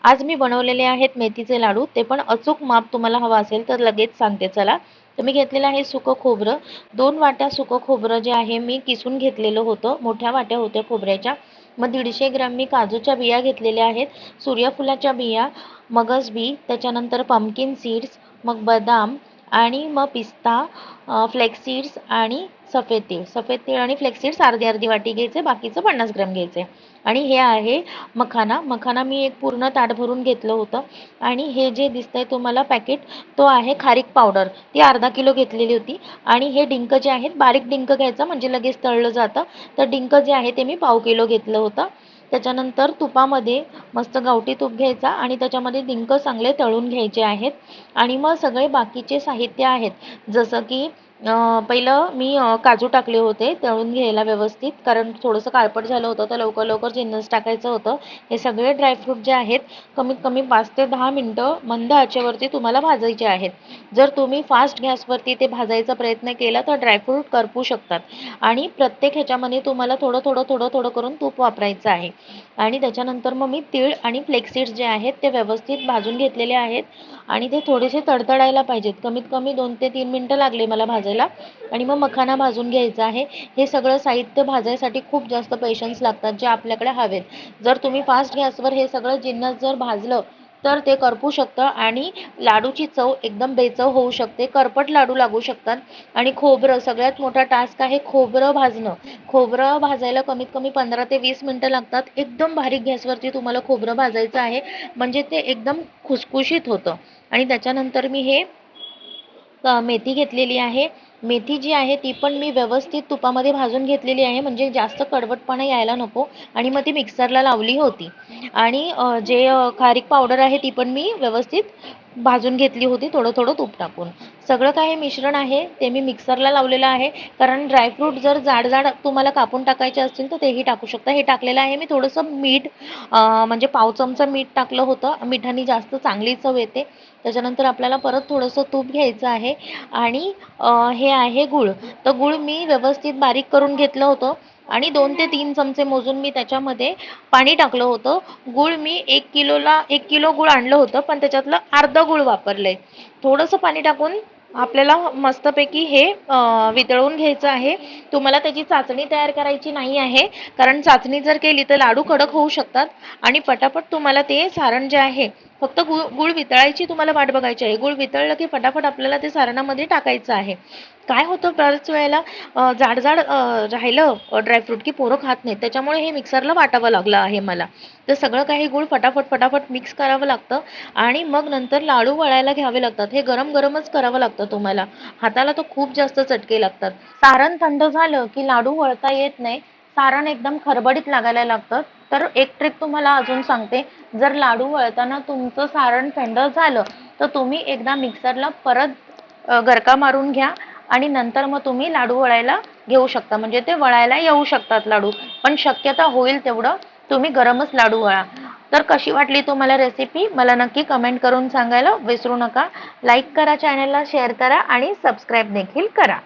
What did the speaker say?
आज मी बनवलेले आहेत मेथीचे लाडू, ते पण अचूक माप तुम्हाला हवं असेल तर लगेच सांगते चला. तर मी घेतलेलं आहे सुकं खोबरं. 2 वाट्या सुकं खोबरं जे आहे मी किसून घेतलेलं होतं. मोठ्या वाट्या होत्या खोबऱ्याच्या. मग 150 ग्रॅम मी काजूच्या बिया घेतलेल्या आहेत, सूर्यफुलाच्या बिया, मगज बी, त्याच्यानंतर पंपकिन सीड्स, मग बदाम आणि मग पिस्ता, फ्लेक्स सीड्स आणि सफेद तीळ. सफेद तीळ आणि फ्लेक्स सीड्स अर्धी-अर्धी वाटी घ्यायचे, बाकीचं 50 ग्रॅम घ्यायचे. आणि हे आहे मखाना. मखाना मी एक पूर्ण ताट भरून घेतलं होतं. आणि हे जे दिसतंय तुम्हाला पॅकेट, तो आहे खारीक पावडर. ती अर्धा किलो घेतलेली होती. आणि हे डिंक जे आहेत, बारीक डिंक घ्यायचा म्हणजे लगेच तळलं जातं. तर डिंक जे आहे ते मी पाव किलो घेतलं होतं. त्याच्यानंतर तुपामध्ये मस्त गावठी तूप घ्यायचा आणि त्याच्यामध्ये डिंक चांगले तळून घ्यायचे आहेत. आणि मग सगळे बाकीचे साहित्य आहेत, जसं की पहिलं मी काजू टाकले होते तळून घ्यायला व्यवस्थित, कारण थोडंसं काळपट झालं होतं तर लवकर लवकर जिन्नस टाकायचं होतं. हे सगळे ड्रायफ्रूट जे आहेत कमीत कमी 5 ते 10 मिनटं मंद आचेवरती तुम्हाला भाजायचे आहेत. जर तुम्ही फास्ट गॅसवरती ते भाजायचा प्रयत्न केला तर ड्रायफ्रूट करपू शकतात. आणि प्रत्येक ह्याच्यामध्ये तुम्हाला थोडं थोडं थोडं थोडं करून तूप वापरायचं आहे. आणि त्याच्यानंतर मग मी तीळ आणि फ्लेक्स सीड्स जे आहेत ते व्यवस्थित भाजून घेतलेले आहेत. आणि ते थोडेसे तडतडायला पाहिजेत. कमीत कमी 2 ते 3 मिनटं लागले मला भाजायला. आणि मग मखाना भाजून घ्यायचा आहे. हे सगळं साहित्य भाजायसाठी खूप जास्त पेशन्स लागतात जे आपल्याकडे हवेत. जर तुम्ही फास्ट गॅसवर हे सगळं जिन्नस जर भाजलं तर ते करपू शकतं आणि लाडूची चव एकदम बेचव होऊ शकते. करपट लाडू लागू शकतात. आणि खोबरं सगळ्यात मोठा टास्क आहे खोबरं भाजणं. खोबरं भाजायला कमीत कमी 15 ते 20 मिनटं लागतात. एकदम बारीक गॅसवरती तुम्हाला खोबरं भाजायचं आहे, म्हणजे ते एकदम खुसखुशीत होतं. आणि त्याच्यानंतर मी हे मेथी घेतलेली आहे. मेथी जी आहे ती पण मी व्यवस्थित तुपामध्ये भाजून घेतलेली आहे, म्हणजे जास्त कडवटपणा यायला नको. आणि मग ती मिक्सरला लावली होती. आणि जे खारीक पावडर आहे ती पण मी व्यवस्थित भाजून घेतली होती थोडं थोडं तूप टाकून. सगळं काही मिश्रण आहे ते मी मिक्सरला लावलेलं आहे, कारण ड्रायफ्रूट जर जाड जाड तुम्हाला कापून टाकायचे असतील तर तेही टाकू शकता. हे टाकलेलं आहे मी. थोडंसं मीठ, म्हणजे पाव चमचा मीठ टाकलं होतं. मिठाने जास्त चांगली चव येते. त्याच्यानंतर आपल्याला परत थोडंसं तूप घ्यायचं आहे. आणि हे आहे गूळ. तर गूळ मी व्यवस्थित बारीक करून घेतलं होतं. आणि 2 ते 3 चमचे मोजून मी त्याच्यामध्ये पाणी टाकलं होतं. गूळ मी 1 किलो गूळ आणलं होतं, पण त्याच्यातलं अर्धं गूळ वापरलंय. थोडंसं पाणी टाकून आपल्याला मस्तपैकी हे वितळवून घ्यायचं आहे. तुम्हाला त्याची चाचणी तयार करायची नाही आहे, कारण चाचणी जर केली तर लाडू कडक होऊ शकतात. आणि पटापट तुम्हाला ते सारण जे आहे, फक्त गूळ वितळायची तुम्हाला वाट बघायची आहे. गूळ वितळलं की फटाफट आपल्याला ते सारणामध्ये टाकायचं आहे. काय होतं बऱ्याच वेळेला जाड जाड राहिलं ड्रायफ्रूट की पोरं खात नाहीत. त्याच्यामुळे हे मिक्सरला वाटावं लागलं आहे मला. तर सगळं काही गूळ फटाफट फटाफट मिक्स करावं लागतं. आणि मग नंतर लाडू वळायला घ्यावे लागतात. हे गरम गरमच करावं लागतं तुम्हाला. हाताला तर खूप जास्त चटके लागतात. सारण थंड झालं की लाडू वळता येत नाही. सारण एकदम खरबडीत लागायला लागतं. तर एक ट्रिक तुम्हाला अजून सांगते. जर लाडू वळताना तुमचं सारण थंड झालं तर तुम्ही एकदा मिक्सरला परत गरका मारून घ्या. आणि नंतर मग तुम्ही लाडू वळायला घेऊ शकता, म्हणजे ते वळायला येऊ शकतात लाडू. पण शक्यता होईल तेवढं तुम्ही गरमच लाडू वळा. तर कशी वाटली तुम्हाला रेसिपी मला नक्की कमेंट करून सांगायला विसरू नका. लाईक करा, चॅनलला शेअर करा आणि सबस्क्राईब देखील करा.